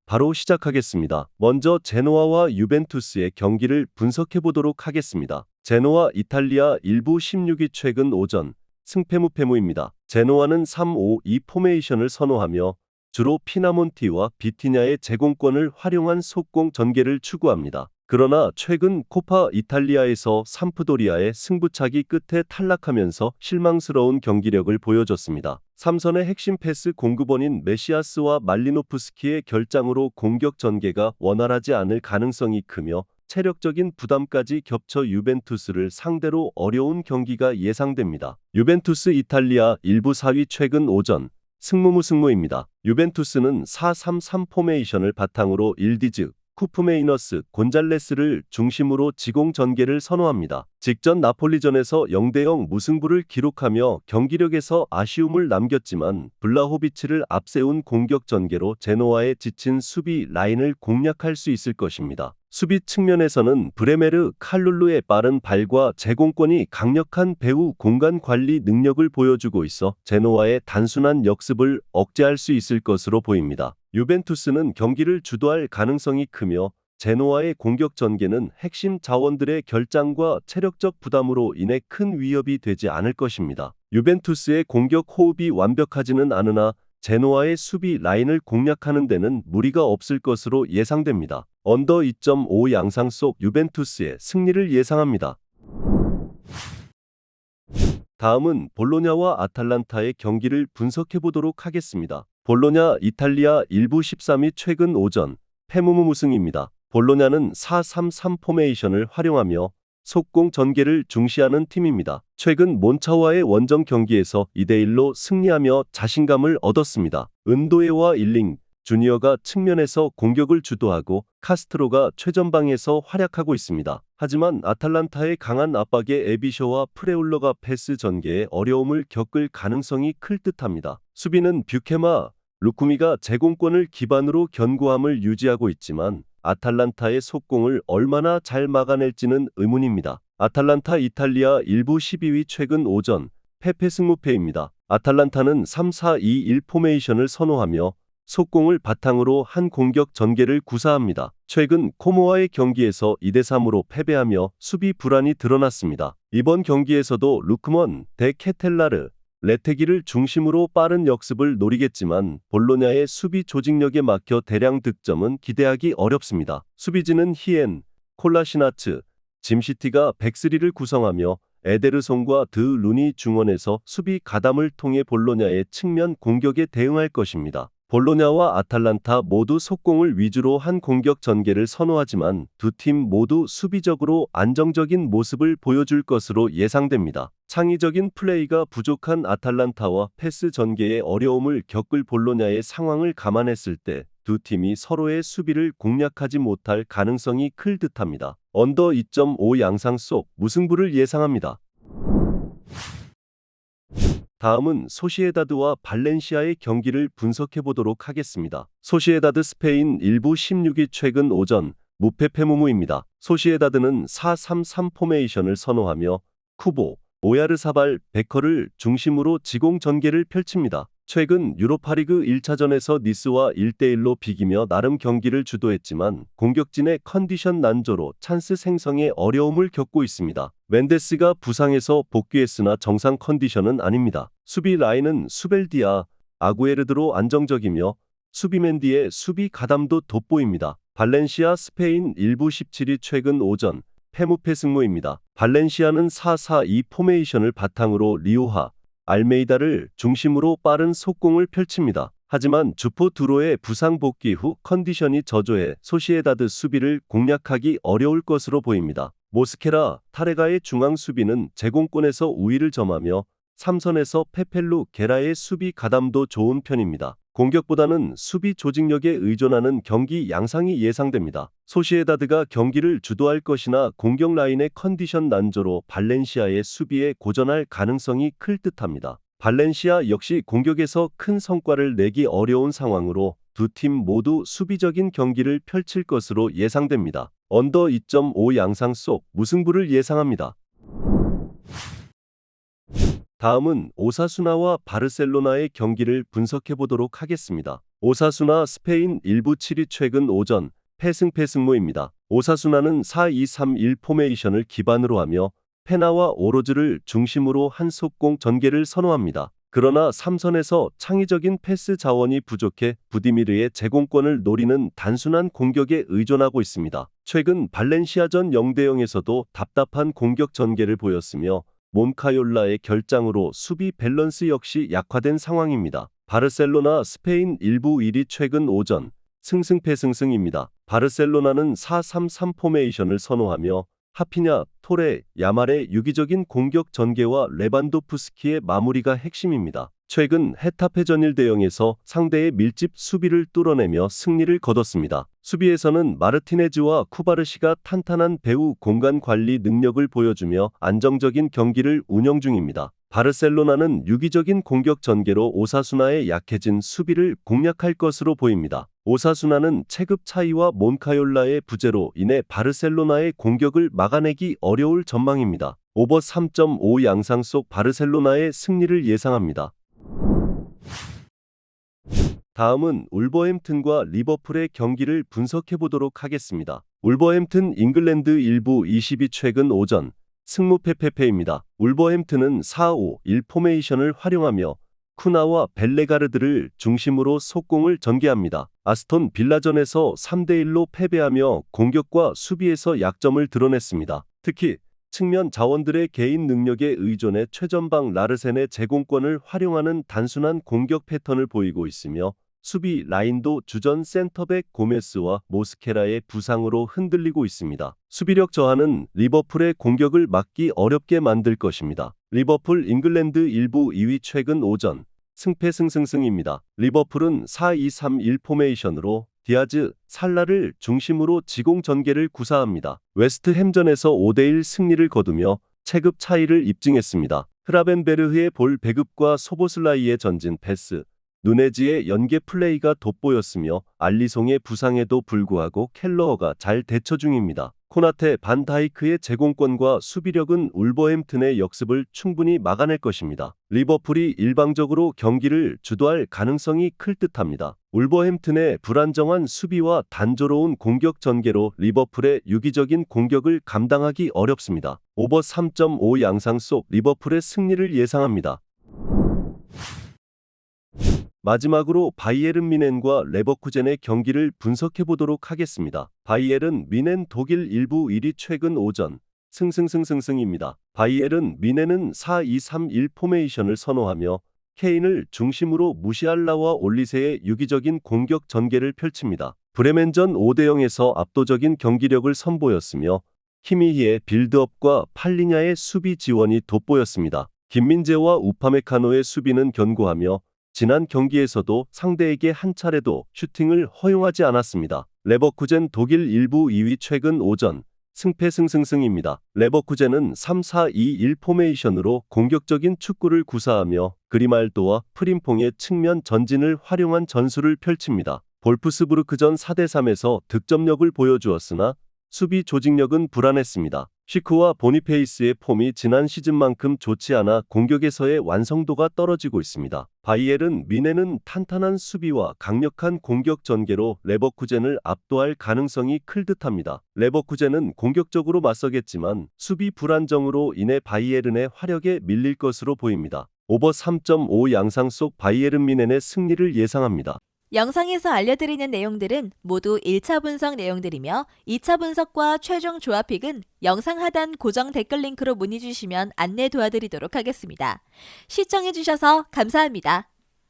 바로 시작하겠습니다. 먼저 제노아와 유벤투스의 경기를 분석해 보도록 하겠습니다. 제노아 이탈리아 일부 16위 최근 오전 승패무패무입니다. 제노아는 3-5-2 포메이션을 선호하며 주로 피나몬티와 비티냐의 제공권을 활용한 속공 전개를 추구합니다. 그러나 최근 코파 이탈리아에서 삼프도리아의 승부차기 끝에 탈락하면서 실망스러운 경기력을 보여줬습니다. 삼선의 핵심 패스 공급원인 메시아스와 말리노프스키의 결장으로 공격 전개가 원활하지 않을 가능성이 크며 체력적인 부담까지 겹쳐 유벤투스를 상대로 어려운 경기가 예상됩니다. 유벤투스 이탈리아 일부 4위 최근 오전 승무무승무입니다. 유벤투스는 4-3-3 포메이션을 바탕으로 일디즈, 쿠프메이너스, 곤잘레스를 중심으로 지공 전개를 선호합니다. 직전 나폴리전에서 0-0 무승부를 기록하며 경기력에서 아쉬움을 남겼지만 블라호비치를 앞세운 공격 전개로 제노아의 지친 수비 라인을 공략할 수 있을 것입니다. 수비 측면에서는 브레메르 칼룰루의 빠른 발과 제공권이 강력한 배후 공간 관리 능력을 보여주고 있어 제노아의 단순한 역습을 억제할 수 있을 것으로 보입니다. 유벤투스는 경기를 주도할 가능성이 크며 제노아의 공격 전개는 핵심 자원들의 결장과 체력적 부담으로 인해 큰 위협이 되지 않을 것입니다. 유벤투스의 공격 호흡이 완벽하지는 않으나 제노아의 수비 라인을 공략하는 데는 무리가 없을 것으로 예상됩니다. 언더 2.5 양상 속 유벤투스의 승리를 예상합니다. 다음은 볼로냐와 아탈란타의 경기를 분석해 보도록 하겠습니다. 볼로냐 이탈리아 일부 13위 최근 오전 패무무승입니다. 볼로냐는 4-3-3 포메이션을 활용하며 속공 전개를 중시하는 팀입니다. 최근 몬차와의 원정 경기에서 2-1로 승리하며 자신감을 얻었습니다. 은도에와 일링 주니어가 측면에서 공격을 주도하고 카스트로가 최전방에서 활약하고 있습니다. 하지만 아탈란타의 강한 압박에 에비쇼와 프레울러가 패스 전개에 어려움을 겪을 가능성이 클 듯합니다. 수비는 뷰케마, 루쿠미가 제공권을 기반으로 견고함을 유지하고 있지만 아탈란타의 속공을 얼마나 잘 막아낼지는 의문입니다. 아탈란타 이탈리아 일부 12위 최근 오전 패패 승무패입니다. 아탈란타는 3-4-2-1 포메이션을 선호하며 속공을 바탕으로 한 공격 전개를 구사합니다. 최근 코모와의 경기에서 2-3으로 패배하며 수비 불안이 드러났습니다. 이번 경기에서도 루크먼, 데 케텔라르, 레테기를 중심으로 빠른 역습을 노리겠지만 볼로냐의 수비 조직력에 막혀 대량 득점은 기대하기 어렵습니다. 수비진은 히엔, 콜라시나츠, 짐시티가 백스리를 구성하며 에데르송과 드 루니 중원에서 수비 가담을 통해 볼로냐의 측면 공격에 대응할 것입니다. 볼로냐와 아탈란타 모두 속공을 위주로 한 공격 전개를 선호하지만 두 팀 모두 수비적으로 안정적인 모습을 보여줄 것으로 예상됩니다. 창의적인 플레이가 부족한 아탈란타와 패스 전개에 어려움을 겪을 볼로냐의 상황을 감안했을 때 두 팀이 서로의 수비를 공략하지 못할 가능성이 클 듯합니다. 언더 2.5 양상 속 무승부를 예상합니다. 다음은 소시에다드와 발렌시아의 경기를 분석해 보도록 하겠습니다. 소시에다드 스페인 일부 16위 최근 오전 무패패무무입니다. 소시에다드는 4-3-3 포메이션을 선호하며 쿠보, 오야르사발, 베커를 중심으로 지공 전개를 펼칩니다. 최근 유로파리그 1차전에서 니스와 1-1로 비기며 나름 경기를 주도했지만 공격진의 컨디션 난조로 찬스 생성에 어려움을 겪고 있습니다. 멘데스가 부상에서 복귀했으나 정상 컨디션은 아닙니다. 수비 라인은 수벨디아, 아구에르드로 안정적이며 수비맨디의 수비 가담도 돋보입니다. 발렌시아 스페인 일부 17위 최근 오전 패무패 승무입니다. 발렌시아는 4-4-2 포메이션을 바탕으로 리오하, 알메이다를 중심으로 빠른 속공을 펼칩니다. 하지만 주포 두로의 부상 복귀 후 컨디션이 저조해 소시에다드 수비를 공략하기 어려울 것으로 보입니다. 모스케라, 타레가의 중앙 수비는 제공권에서 우위를 점하며 삼선에서 페펠루, 게라의 수비 가담도 좋은 편입니다. 공격보다는 수비 조직력에 의존하는 경기 양상이 예상됩니다. 소시에다드가 경기를 주도할 것이나 공격 라인의 컨디션 난조로 발렌시아의 수비에 고전할 가능성이 클 듯합니다. 발렌시아 역시 공격에서 큰 성과를 내기 어려운 상황으로 두 팀 모두 수비적인 경기를 펼칠 것으로 예상됩니다. 언더 2.5 양상 속 무승부를 예상합니다. 다음은 오사수나와 바르셀로나의 경기를 분석해 보도록 하겠습니다. 오사수나 스페인 일부 7위 최근 오전 패승무입니다. 오사수나는 4-2-3-1 포메이션을 기반으로 하며 페나와 오로즈를 중심으로 한 속공 전개를 선호합니다. 그러나 3선에서 창의적인 패스 자원이 부족해 부디미르의 제공권을 노리는 단순한 공격에 의존하고 있습니다. 최근 발렌시아전 0-0에서도 답답한 공격 전개를 보였으며 몬카yor라의 결장으로 수비 밸런스 역시 약화된 상황입니다. 바르셀로나 스페인 일부 1위 최근 오전 승승패승입니다. 바르셀로나는 4-3-3 포메이션을 선호하며 하피냐, 토레, 야말의 유기적인 공격 전개와 레반도프스키의 마무리가 핵심입니다. 최근 헤타페전 1-0에서 상대의 밀집 수비를 뚫어내며 승리를 거뒀습니다. 수비에서는 마르티네즈와 쿠바르시가 탄탄한 배후 공간 관리 능력을 보여주며 안정적인 경기를 운영 중입니다. 바르셀로나는 유기적인 공격 전개로 오사수나의 약해진 수비를 공략할 것으로 보입니다. 오사수나는 체급 차이와 몬카yor라의 부재로 인해 바르셀로나의 공격을 막아내기 어려울 전망입니다. 오버 3.5 양상 속 바르셀로나의 승리를 예상합니다. 다음은 울버햄튼과 리버풀의 경기를 분석해보도록 하겠습니다. 울버햄튼 잉글랜드 일부 20위 최근 오전 승무패패입니다. 울버햄튼은 4-5-1 포메이션을 활용하며 쿠나와 벨레가르드를 중심으로 속공을 전개합니다. 아스톤 빌라전에서 3-1로 패배하며 공격과 수비에서 약점을 드러냈습니다. 특히 측면 자원들의 개인 능력에 의존해 최전방 라르센의 제공권을 활용하는 단순한 공격 패턴을 보이고 있으며 수비 라인도 주전 센터백 고메스와 모스케라의 부상으로 흔들리고 있습니다. 수비력 저하는 리버풀의 공격을 막기 어렵게 만들 것입니다. 리버풀 잉글랜드 일부 2위 최근 오전 승패승입니다. 리버풀은 4-2-3-1 포메이션으로 디아즈, 살라를 중심으로 지공 전개를 구사합니다. 웨스트햄전에서 5-1 승리를 거두며 체급 차이를 입증했습니다. 흐라벤베르흐의 볼 배급과 소보슬라이의 전진 패스, 누네지의 연계 플레이가 돋보였으며 알리송의 부상에도 불구하고 켈러어가 잘 대처 중입니다. 코나테, 반다이크의 제공권과 수비력은 울버햄튼의 역습을 충분히 막아낼 것입니다. 리버풀이 일방적으로 경기를 주도할 가능성이 클 듯합니다. 울버햄튼의 불안정한 수비와 단조로운 공격 전개로 리버풀의 유기적인 공격을 감당하기 어렵습니다. 오버 3.5 양상 속 리버풀의 승리를 예상합니다. 마지막으로 바이에른 뮌헨과 레버쿠젠의 경기를 분석해보도록 하겠습니다. 바이에른 뮌헨 독일 일부 1위 최근 오전 승입니다. 바이에른 뮌헨은 4-2-3-1 포메이션을 선호하며 케인을 중심으로 무시알라와 올리세의 유기적인 공격 전개를 펼칩니다. 브레멘전 5-0에서 압도적인 경기력을 선보였으며 키미히의 빌드업과 팔리냐의 수비 지원이 돋보였습니다. 김민재와 우파메카노의 수비는 견고하며 지난 경기에서도 상대에게 한 차례도 슈팅을 허용하지 않았습니다. 레버쿠젠 독일 일부 2위 최근 오전 승패승입니다. 레버쿠젠은 3-4-2-1 포메이션으로 공격적인 축구를 구사하며 그리말도와 프림퐁의 측면 전진을 활용한 전술을 펼칩니다. 볼프스부르크전 4-3에서 득점력을 보여주었으나 수비 조직력은 불안했습니다. 시크와 보니페이스의 폼이 지난 시즌만큼 좋지 않아 공격에서의 완성도가 떨어지고 있습니다. 바이에른 뮌헨은 탄탄한 수비와 강력한 공격 전개로 레버쿠젠을 압도할 가능성이 클 듯합니다. 레버쿠젠은 공격적으로 맞서겠지만 수비 불안정으로 인해 바이에른의 화력에 밀릴 것으로 보입니다. 오버 3.5 양상 속 바이에른 뮌헨의 승리를 예상합니다. 영상에서 알려드리는 내용들은 모두 1차 분석 내용들이며 2차 분석과 최종 조합픽은 영상 하단 고정 댓글 링크로 문의 주시면 안내 도와드리도록 하겠습니다. 시청해주셔서 감사합니다.